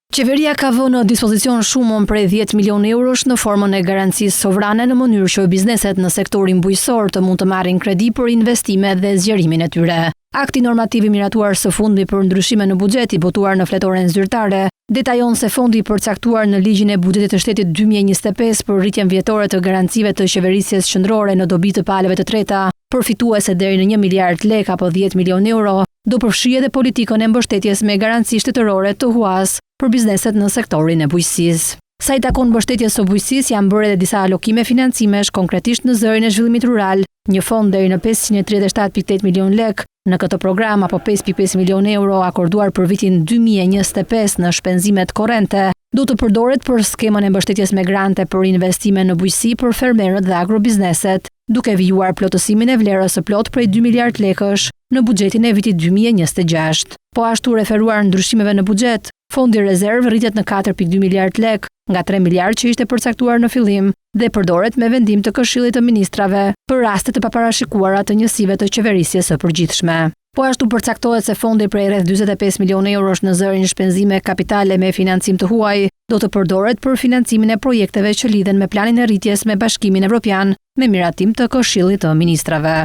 Qeveria ka vënë në dispozicion shumën prej 10 milionë eurosh në formën e garancisë sovrane në mënyrë që bizneset në sektorin bujqësor të mund të marrin kredi për investime dhe zgjerimin e tyre. Akti normativ i miratuar së fundmi për ndryshime në buxhet i botuar në fletoren zyrtare detajon se fondi i përcaktuar në ligjin e buxhetit të shtetit 2025 për rritjen vjetore të garancive të qeverisjes qendrore në dobi të palëve të treta, përfituese deri në 1 miliard lek apo 10 milionë euro, do përfshijë edhe politikën e mbështetjes me garanci shtetërore të huas për bizneset në sektorin e bujqësisë. Sa i takon mbështetjes së bujqësisë, janë bërë edhe disa alokime financimesh konkretisht në zërin e zhvillimit rural, një fond deri në 537.8 milion lek në këtë program apo 5.5 milion euro akorduar për vitin 2025 në shpenzimet korrente, do të përdoret për skemën e mbështetjes me grante për investime në bujqësi për fermerët dhe agrobizneset, duke vijuar plotësimin e vlerës së plot prej 2 miliard lekësh në buxhetin e vitit 2026. Po ashtu referuar ndryshimeve në buxhet, fondi rezerv rritet në 4.2 miliard lek, nga 3 miliard që ishte përcaktuar në fillim, dhe përdoret me vendim të Këshillit të Ministrave për raste të paparashikuara të njësive të qeverisjes së përgjithshme. Po ashtu përcaktohet se fondi prej rreth 45 milionë eurosh në zërin shpenzime kapitale me financim të huaj do të përdoret për financimin e projekteve që lidhen me planin e rritjes me Bashkimin Evropian me miratim të Këshillit të Ministrave.